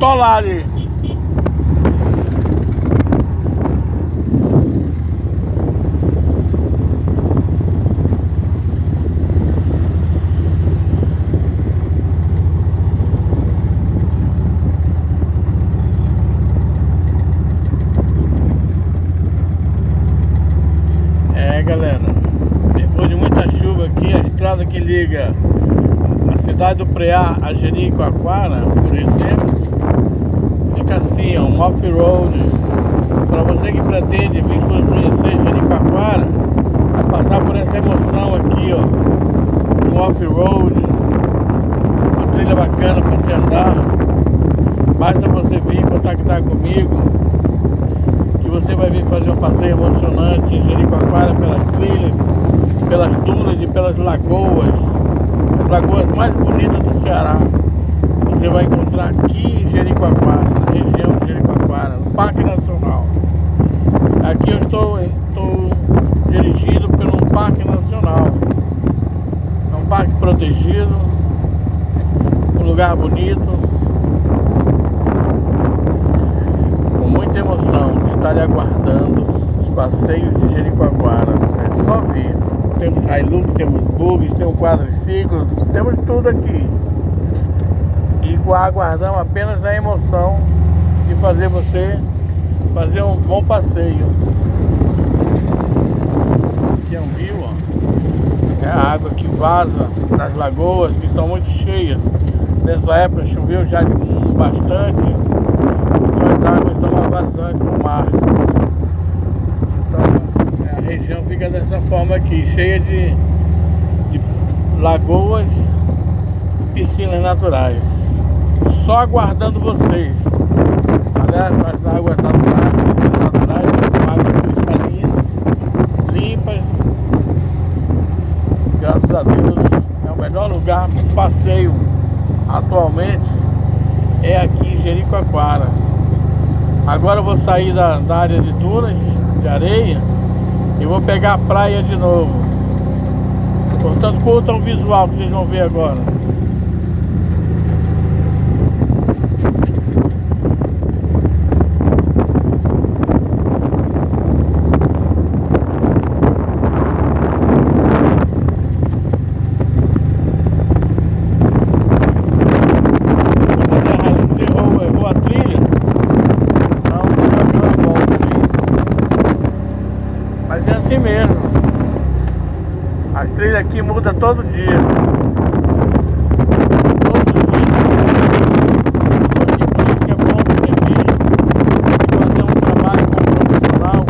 atolar ali. Galera, depois de muita chuva aqui, a estrada que liga a cidade do Preá a Jericoacoara, por exemplo, fica assim, ó, um off-road. Para você que pretende vir conhecer Jericoacoara, vai passar por essa emoção aqui, ó, um off-road, uma trilha bacana para você andar. Basta você vir contactar comigo, que você vai vir fazer um passeio emocionante em Jericoacoara, pelas trilhas, pelas dunas e pelas lagoas, as lagoas mais bonitas do Ceará. Você vai encontrar aqui em Jericoacoara, na região de Jericoacoara, no Parque Nacional. Aqui eu estou dirigido por um parque nacional. É um parque protegido, um lugar bonito. Muita emoção de estar lhe aguardando os passeios de Jericoacoara. É só vir. Temos Hilux, temos bugs, temos quadriciclos, temos tudo aqui. E aguardamos apenas a emoção de fazer você fazer um bom passeio. Aqui é um rio, ó. É a água que vaza das lagoas, que estão muito cheias. Nessa época choveu já bastante. As águas estão vazando no mar. Então a região fica dessa forma aqui, cheia de lagoas e piscinas naturais. Só aguardando vocês. Aliás, as águas naturais, piscinas naturais, são águas cristalinas, limpas. Graças a Deus é o melhor lugar para passeio atualmente, é aqui em Jericoacoara. Agora eu vou sair da área de dunas, de areia, e vou pegar a praia de novo. Portanto, curta o visual que vocês vão ver agora. Mas é assim mesmo. As trilhas aqui mudam todo dia. Todos os dias. Por isso que é bom você vir e fazer um trabalho como profissional,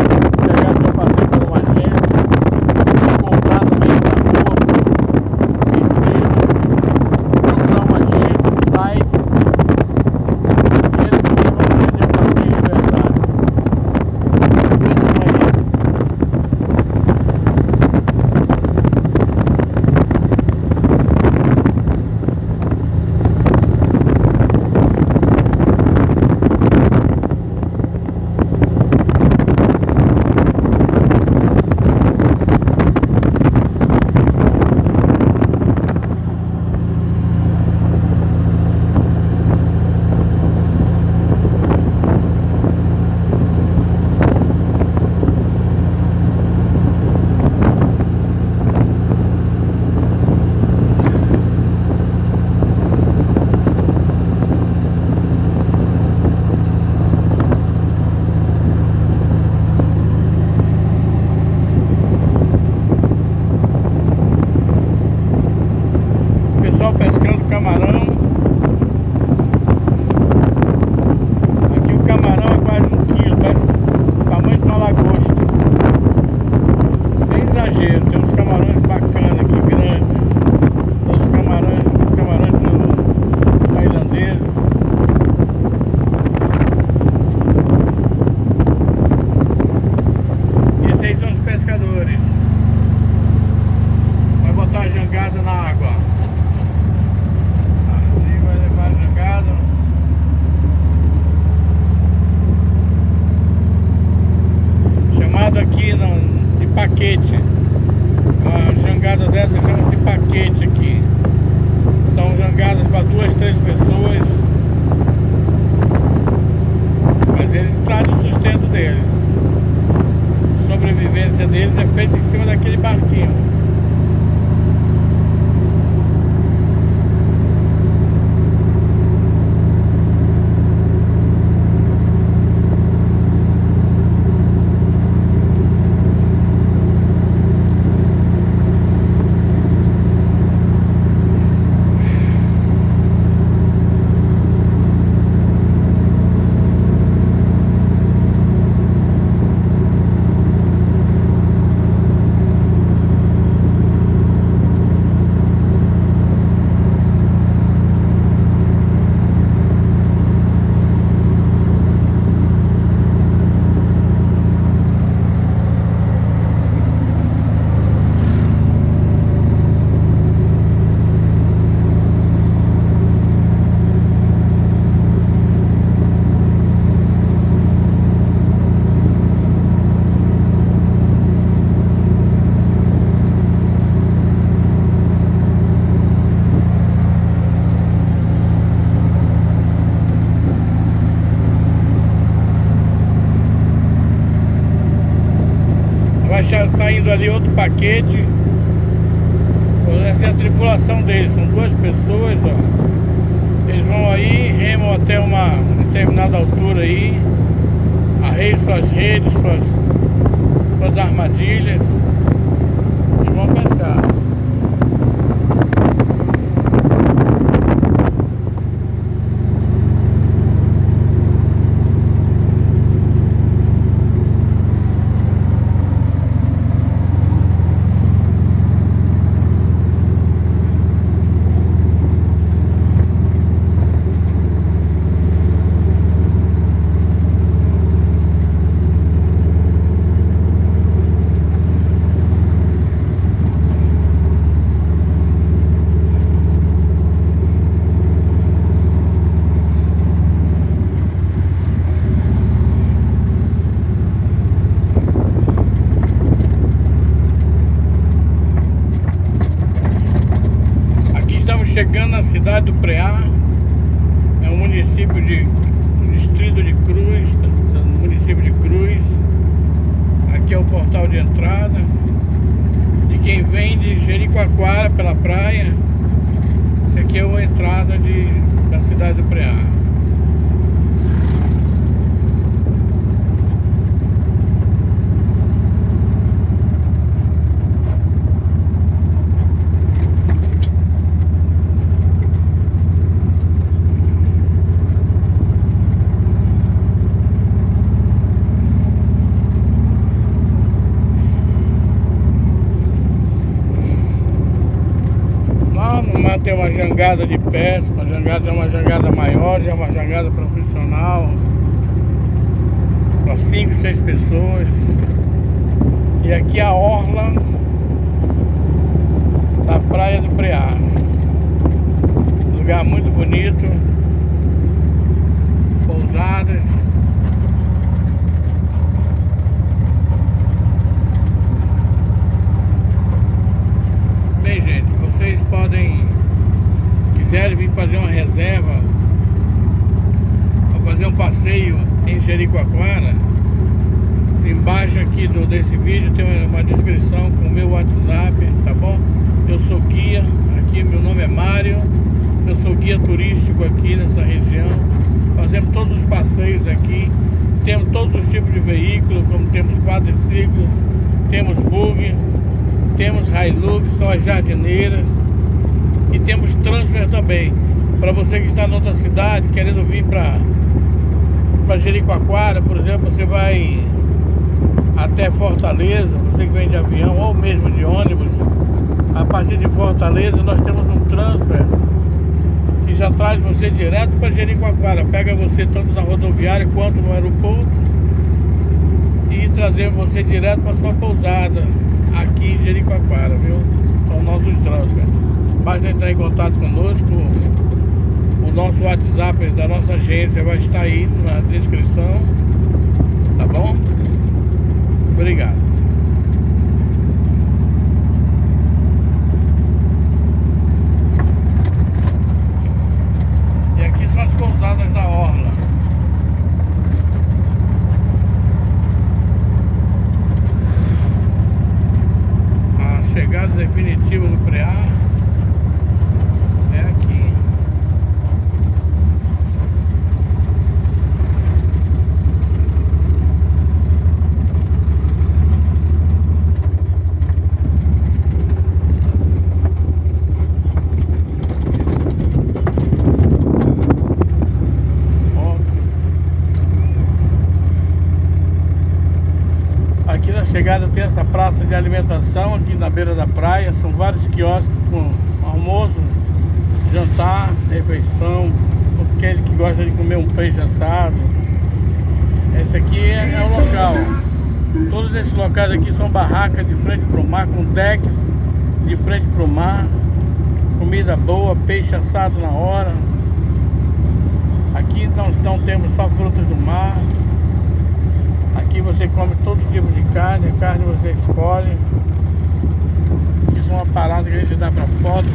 pegar seu passeio por uma agência, comprar no meio da rua, procurar uma agência, um site, e eles sim vão vender passeio de verdade. Pescando camarão. Aqui o camarão é quase 1 quilo, parece o tamanho de uma lagosta. Sem exagero, tem uns camarões bacanas aqui, grandes. São os camarões tailandeses. E esses aí são os pescadores. Vai botar a jangada na água. Aqui de paquete. A jangada dessa chama-se paquete aqui. São jangadas para 2, 3 pessoas. eles trazem o sustento deles. A sobrevivência deles é feita em cima daquele barquinho. Saindo ali outro paquete. Essa é a tripulação deles, são 2 pessoas, ó. Eles vão aí, remam até uma determinada altura aí, arreiam suas redes, suas armadilhas e vão pescar. Chegando na cidade do Preá, é um município distrito de Cruz, do município de Cruz. Aqui é o portal de entrada de quem vem de Jericoacoara pela praia. Essa aqui é a entrada da cidade do Preá. Tem uma jangada de pesca, é uma jangada maior, já é uma jangada profissional para 5, 6 pessoas. E aqui a orla da praia do Preá, lugar muito bonito, pousadas. Bem, gente, vocês podem, quiserem vir fazer uma reserva ou fazer um passeio em Jericoacoara, embaixo aqui desse vídeo tem uma descrição com o meu WhatsApp, tá bom? Eu sou guia, aqui meu nome é Mário, eu sou guia turístico aqui nessa região. Fazemos todos os passeios aqui, temos todos os tipos de veículos, como temos quadriciclo, temos bug, temos Hilux, são as jardineiras. E temos transfer também. Para você que está em outra cidade, querendo vir para Jericoacoara, por exemplo, você vai até Fortaleza, você que vem de avião ou mesmo de ônibus. A partir de Fortaleza nós temos um transfer que já traz você direto para Jericoacoara. Pega você tanto na rodoviária quanto no aeroporto e trazer você direto para sua pousada aqui em Jericoacoara, viu? São nossos transfers. Basta entrar em contato conosco. O nosso WhatsApp da nossa agência vai estar aí na descrição. Tá bom? Obrigado. E aqui são as pousadas da orla. Aqui na chegada tem essa praça de alimentação aqui na beira da praia. São vários quiosques com almoço, jantar, refeição. Aquele que gosta de comer um peixe assado. Esse aqui é o local. Todos esses locais aqui são barracas de frente para o mar, com decks de frente para o mar. Comida boa, peixe assado na hora. Aqui nós não temos só frutas do mar. Aqui você come todo tipo de carne, a carne você escolhe. Isso é uma parada que a gente dá para foto.